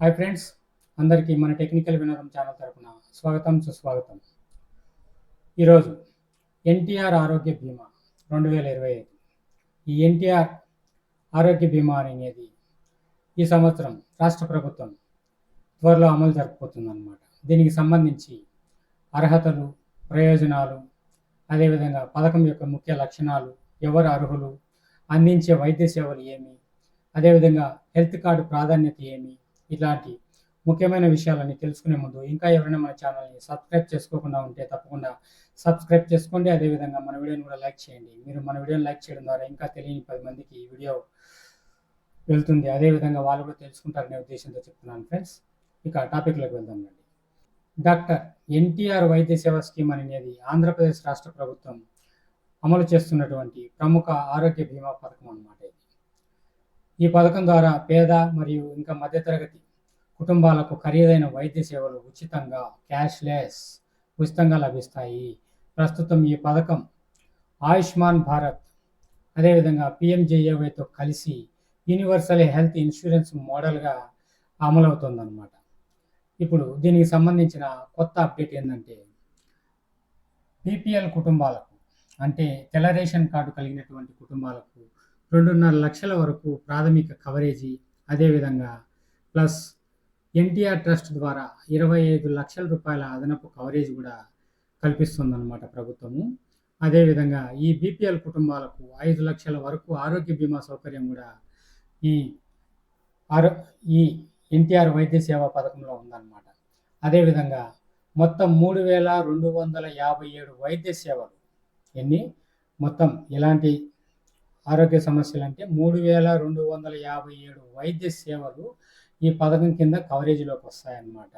Hi friends, అందరికీ మన technical వినోదం ఛానల్ తరపున స్వాగతం సుస్వాగతం. ఈరోజు ఎన్టీఆర్ ఆరోగ్య బీమా 2025. ఈ ఎన్టీఆర్ ఆరోగ్య బీమా అనేది ఈ సంవత్సరం రాష్ట్ర ప్రభుత్వం త్వరలో అమలు జరుపుతుందన్నమాట. దీనికి సంబంధించి అర్హతలు, ప్రయోజనాలు, అదేవిధంగా పథకం యొక్క ముఖ్య లక్షణాలు, ఎవరు అర్హులు, అందించే వైద్య సేవలు ఏమి, అదేవిధంగా హెల్త్ కార్డు ప్రాధాన్యత ఏమి, ఇలాంటి ముఖ్యమైన విషయాలని తెలుసుకునే ముందు ఇంకా ఎవరైనా మన ఛానల్ని సబ్స్క్రైబ్ చేసుకోకుండా ఉంటే తప్పకుండా సబ్స్క్రైబ్ చేసుకోండి. అదేవిధంగా మన వీడియోని కూడా లైక్ చేయండి. మీరు మన వీడియోని లైక్ చేయడం ద్వారా ఇంకా తెలియని 10 మందికి ఈ వీడియో వెళ్తుంది. అదేవిధంగా వాళ్ళు కూడా తెలుసుకుంటారనే ఉద్దేశంతో చెప్తున్నాను ఫ్రెండ్స్. ఇక టాపిక్లోకి వెళ్దామండి. డాక్టర్ ఎన్టీఆర్ వైద్య సేవ స్కీమ్ అనేది ఆంధ్రప్రదేశ్ రాష్ట్ర ప్రభుత్వం అమలు చేస్తున్నటువంటి ప్రముఖ ఆరోగ్య బీమా పథకం అన్నమాట. ఈ పథకం ద్వారా పేద మరియు ఇంకా మధ్యతరగతి కుటుంబాలకు ఖరీదైన వైద్య సేవలు ఉచితంగా లభిస్తాయి. ప్రస్తుతం ఈ పథకం ఆయుష్మాన్ భారత్ అదేవిధంగా పిఎంజేఏవైతో కలిసి యూనివర్సల్ హెల్త్ ఇన్సూరెన్స్ మోడల్గా అమలవుతుందన్నమాట. ఇప్పుడు దీనికి సంబంధించిన కొత్త అప్డేట్ ఏంటంటే, బీపీఎల్ కుటుంబాలకు అంటే తెల్ల రేషన్ కార్డు కలిగినటువంటి కుటుంబాలకు 2.5 లక్షల వరకు ప్రాథమిక కవరేజీ, అదేవిధంగా ప్లస్ ఎన్టీఆర్ ట్రస్ట్ ద్వారా 25 లక్షల రూపాయల అదనపు కవరేజ్ కూడా కల్పిస్తుందన్నమాట ప్రభుత్వము. అదేవిధంగా ఈ బీపీఎల్ కుటుంబాలకు 5 లక్షల వరకు ఆరోగ్య బీమా సౌకర్యం కూడా ఈ ఎన్టీఆర్ వైద్య సేవా పథకంలో ఉందన్నమాట. అదేవిధంగా మొత్తం 3,257 వైద్య సేవలు మొత్తం ఎలాంటి ఆరోగ్య సమస్యలు అంటే 3,257 వైద్య సేవలు ఈ పథకం కింద కవరేజీలోకి వస్తాయన్నమాట.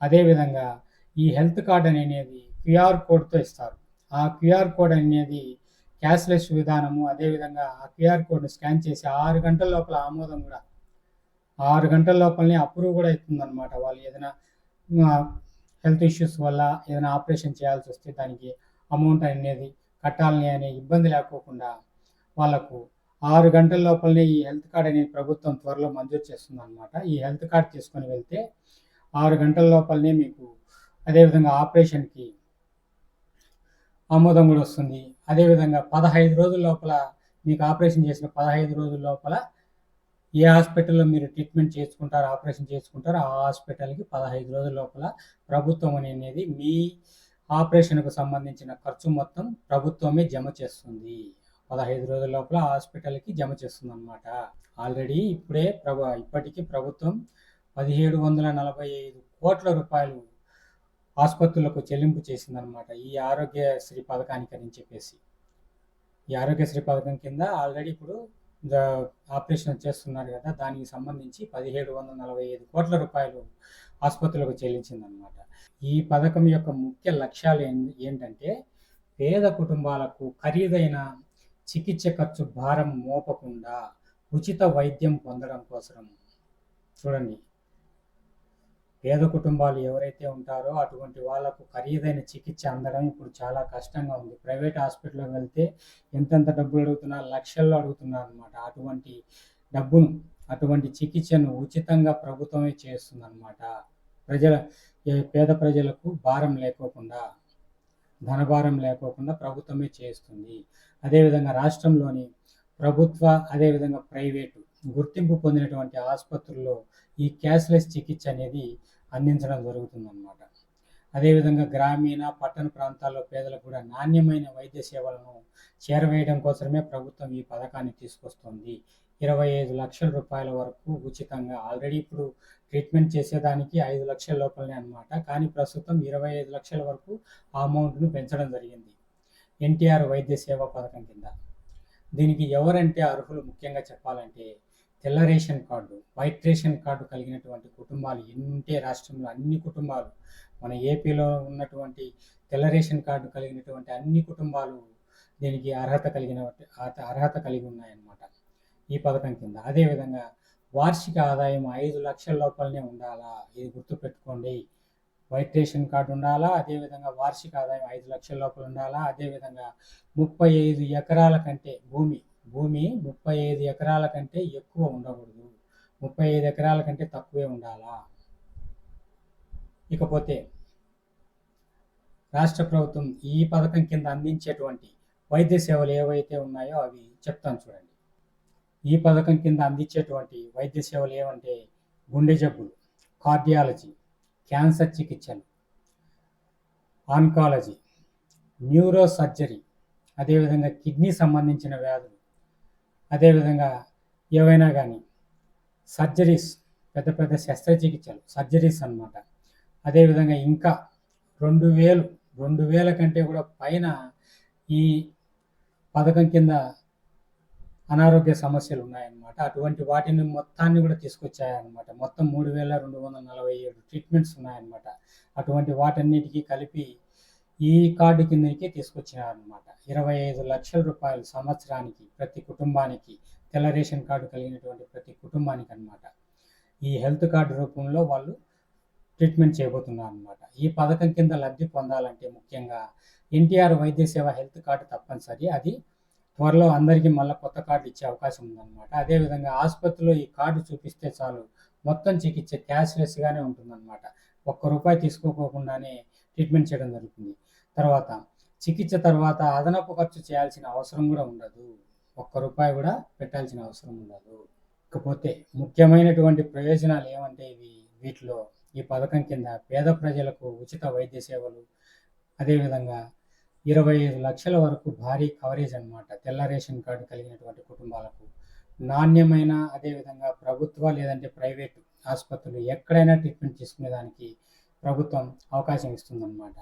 అదేవిధంగా ఈ హెల్త్ కార్డ్ అనేది క్యూఆర్ కోడ్తో ఇస్తారు. ఆ క్యూఆర్ కోడ్ అనేది క్యాష్లెస్ విధానము. అదేవిధంగా ఆ క్యూఆర్ కోడ్ని స్కాన్ చేసి 6 గంటల లోపల ఆమోదం కూడా 6 గంటల లోపలనే అప్రూవ్ కూడా అవుతుందన్నమాట. వాళ్ళు ఏదైనా హెల్త్ ఇష్యూస్ వల్ల ఏదైనా ఆపరేషన్ చేయాల్సి వస్తే దానికి అమౌంట్ అనేది కట్టాలని అనే ఇబ్బంది లేకోకుండా వాళ్ళకు 6 గంటల లోపలనే ఈ హెల్త్ కార్డ్ అనేది ప్రభుత్వం త్వరలో మంజూరు చేస్తుంది అనమాట. ఈ హెల్త్ కార్డ్ తీసుకొని వెళ్తే 6 గంటల లోపలనే మీకు అదేవిధంగా ఆపరేషన్కి ఆమోదం కూడా వస్తుంది. అదేవిధంగా 15 రోజుల లోపల మీకు ఆపరేషన్ చేసిన 15 రోజుల లోపల ఏ హాస్పిటల్లో మీరు ట్రీట్మెంట్ చేసుకుంటారో, ఆపరేషన్ చేసుకుంటారో ఆ హాస్పిటల్కి 15 రోజుల లోపల ప్రభుత్వం అనేది మీ ఆపరేషన్కు సంబంధించిన ఖర్చు మొత్తం ప్రభుత్వమే జమ చేస్తుంది. 15 రోజుల లోపల హాస్పిటల్కి జమ చేస్తుంది అనమాట. ఆల్రెడీ ఇప్పటికీ ప్రభుత్వం 1745 కోట్ల రూపాయలు ఆసుపత్రులకు చెల్లింపు చేసిందనమాట ఈ ఆరోగ్యశ్రీ పథకానికి అని చెప్పేసి. ఈ ఆరోగ్యశ్రీ పథకం కింద ఆల్రెడీ ఇప్పుడు ఆపరేషన్ చేస్తున్నారు కదా, దానికి సంబంధించి 1745 కోట్ల రూపాయలు ఆసుపత్రులకు చెల్లించిందనమాట. ఈ పథకం యొక్క ముఖ్య లక్ష్యాలు ఏంటంటే, పేద కుటుంబాలకు ఖరీదైన చికిత్స ఖర్చు భారం మోపకుండా ఉచిత వైద్యం పొందడం కోసం. చూడండి, పేద కుటుంబాలు ఎవరైతే ఉంటారో అటువంటి వాళ్ళకు ఖరీదైన చికిత్స అందడం ఇప్పుడు చాలా కష్టంగా ఉంది. ప్రైవేట్ హాస్పిటల్కి వెళ్తే ఎంతెంత డబ్బులు అడుగుతున్నారు, లక్షల్లో అడుగుతున్నారు అనమాట. అటువంటి చికిత్సను ఉచితంగా ప్రభుత్వమే చేస్తుంది అనమాట. పేద ప్రజలకు భారం లేకోకుండా, ధనభారం లేకోకుండా ప్రభుత్వమే చేస్తుంది. అదేవిధంగా రాష్ట్రంలోని ప్రభుత్వ అదేవిధంగా ప్రైవేటు గుర్తింపు పొందినటువంటి ఆసుపత్రుల్లో ఈ క్యాష్లెస్ చికిత్స అనేది అందించడం జరుగుతుందన్నమాట. అదేవిధంగా గ్రామీణ పట్టణ ప్రాంతాల్లో పేదలకు కూడా నాణ్యమైన వైద్య సేవలను చేరవేయడం కోసమే ప్రభుత్వం ఈ పథకాన్ని తీసుకొస్తుంది. 25 లక్షల రూపాయల వరకు ఉచితంగా. ఆల్రెడీ ఇప్పుడు ట్రీట్మెంట్ చేసేదానికి 5 లక్షల లోపలనే అనమాట. కానీ ప్రస్తుతం 25 లక్షల వరకు ఆ అమౌంట్ను పెంచడం జరిగింది ఎన్టీఆర్ వైద్య సేవా పథకం కింద. దీనికి ఎవరంటే అర్హులు ముఖ్యంగా చెప్పాలంటే, తెల్ల ration card, white ration card కలిగినటువంటి కుటుంబాలు ఉంటే రాష్ట్రంలో అన్ని కుటుంబాలు, మన ఏపీలో ఉన్నటువంటి తెల్ల రేషన్ కార్డు కలిగినటువంటి అన్ని కుటుంబాలు దీనికి అర్హత కలిగి ఉన్నాయన్నమాట ఈ పథకం కింద. అదేవిధంగా వార్షిక ఆదాయం 5 లక్షల లోపలనే ఉండాలా, ఇది గుర్తుపెట్టుకోండి. వైట్ రేషన్ కార్డు ఉండాలా, అదేవిధంగా వార్షిక ఆదాయం 5 లక్షల లోపల ఉండాలా. అదేవిధంగా 35 ఎకరాల కంటే భూమి 35 ఎకరాల కంటే ఎక్కువ ఉండకూడదు. 35 ఎకరాల కంటే తక్కువే ఉండాలా? ఇకపోతే రాష్ట్ర ప్రభుత్వం ఈ పథకం కింద అందించేటువంటి వైద్య సేవలు ఏవైతే ఉన్నాయో అవి చెప్తాను చూడండి. ఈ పథకం కింద అందించేటువంటి వైద్య సేవలు ఏవంటే గుండె జబ్బులు, కార్డియాలజీ, క్యాన్సర్ చికిత్సలు, ఆన్కాలజీ, న్యూరో సర్జరీ, అదేవిధంగా కిడ్నీ సంబంధించిన వ్యాధులు, అదేవిధంగా ఏవైనా కానీ సర్జరీస్, పెద్ద పెద్ద శస్త్రచికిత్సలు, సర్జరీస్ అన్నమాట. అదేవిధంగా ఇంకా 2000 కంటే కూడా పైన ఈ పథకం కింద అనారోగ్య సమస్యలు ఉన్నాయన్నమాట. అటువంటి వాటిని మొత్తాన్ని కూడా తీసుకొచ్చాయన్నమాట. మొత్తం 3247 ట్రీట్మెంట్స్ ఉన్నాయన్నమాట. అటువంటి వాటన్నిటికీ కలిపి ఈ కార్డు కిందకి తీసుకొచ్చినారన్నమాట. 25 లక్షల రూపాయలు సంవత్సరానికి ప్రతి కుటుంబానికి, తెల్ల రేషన్ కార్డు కలిగినటువంటి ప్రతి కుటుంబానికి అన్నమాట. ఈ హెల్త్ కార్డు రూపంలో వాళ్ళు ట్రీట్మెంట్ చేయబోతున్నారు అన్నమాట. ఈ పథకం కింద లబ్ధి పొందాలంటే ముఖ్యంగా ఎన్టీఆర్ వైద్య సేవ హెల్త్ కార్డు తప్పనిసరి. అది త్వరలో అందరికీ మళ్ళీ కొత్త కార్డు ఇచ్చే అవకాశం ఉందన్నమాట. అదేవిధంగా ఆసుపత్రిలో ఈ కార్డు చూపిస్తే చాలు, మొత్తం చికిత్స క్యాష్లెస్గానే ఉంటుందన్నమాట. ₹1 తీసుకోకోకుండానే ట్రీట్మెంట్ చేయడం జరుగుతుంది. తర్వాత చికిత్స తర్వాత అదనపు ఖర్చు చేయాల్సిన అవసరం కూడా ఉండదు. ₹1 కూడా పెట్టాల్సిన అవసరం ఉండదు. ఇకపోతే ముఖ్యమైనటువంటి ప్రయోజనాలు ఏమంటే వీటిలో ఈ పథకం కింద పేద ప్రజలకు ఉచిత వైద్య సేవలు, అదేవిధంగా 25 లక్షల వరకు భారీ కవరేజ్ అన్నమాట. తెల్ల రేషన్ కార్డు కలిగినటువంటి కుటుంబాలకు నాణ్యమైన, అదేవిధంగా ప్రభుత్వ లేదంటే ప్రైవేటు ఆసుపత్రులు ఎక్కడైనా ట్రీట్మెంట్ తీసుకునేదానికి ప్రభుత్వం అవకాశం ఇస్తుందన్నమాట.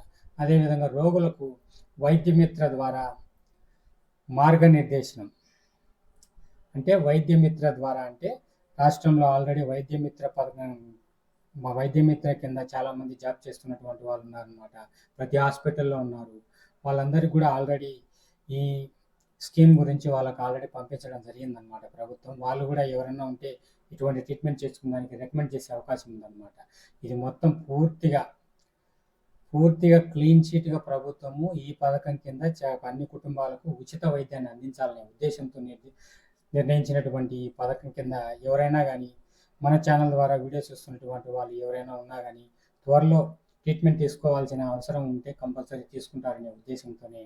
అదేవిధంగా రోగులకు వైద్యమిత్ర ద్వారా మార్గనిర్దేశనం, అంటే వైద్యమిత్ర ద్వారా అంటే రాష్ట్రంలో ఆల్రెడీ వైద్యమిత్ర పథకం, మా వైద్యమిత్ర కింద చాలామంది జాబ్ చేస్తున్నటువంటి వాళ్ళు ఉన్నారనమాట. ప్రతి హాస్పిటల్లో ఉన్నారు. వాళ్ళందరికీ కూడా ఆల్రెడీ ఈ స్కీమ్ గురించి వాళ్ళకి ఆల్రెడీ పంపించడం జరిగిందనమాట ప్రభుత్వం. వాళ్ళు కూడా ఎవరైనా ఉంటే ఇటువంటి ట్రీట్మెంట్ చేసుకునేదానికి రికమెండ్ చేసే అవకాశం ఉందన్నమాట. ఇది మొత్తం పూర్తిగా క్లీన్ చీట్గా ప్రభుత్వము ఈ పథకం కింద అన్ని కుటుంబాలకు ఉచిత వైద్యాన్ని అందించాలనే ఉద్దేశంతో నిర్ణయించినటువంటి ఈ పథకం కింద ఎవరైనా కానీ మన ఛానల్ ద్వారా వీడియో చూస్తున్నటువంటి వాళ్ళు ఎవరైనా ఉన్నా కానీ త్వరలో ట్రీట్మెంట్ తీసుకోవాల్సిన అవసరం ఉంటే కంపల్సరీ తీసుకుంటారనే ఉద్దేశంతోనే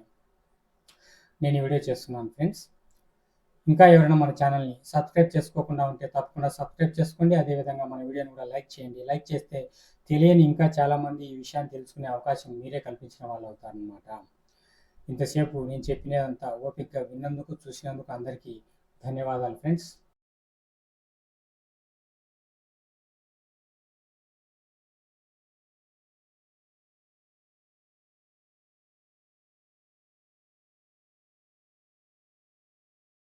నేను ఈ వీడియో చేస్తున్నాను ఫ్రెండ్స్. ఇంకా ఎవరైనా మన ఛానల్ని సబ్స్క్రైబ్ చేసుకోకుండా ఉంటే తప్పకుండా సబ్స్క్రైబ్ చేసుకోండి. అదేవిధంగా మన వీడియోని కూడా లైక్ చేయండి. లైక్ చేస్తే తెలియని ఇంకా చాలామంది ఈ విషయాన్ని తెలుసుకునే అవకాశం మీరే కల్పించిన వాళ్ళు అవుతారనమాట. ఇంతసేపు నేను చెప్పినదంతా ఓపికగా విన్నందుకు, చూసినందుకు అందరికీ ధన్యవాదాలు ఫ్రెండ్స్.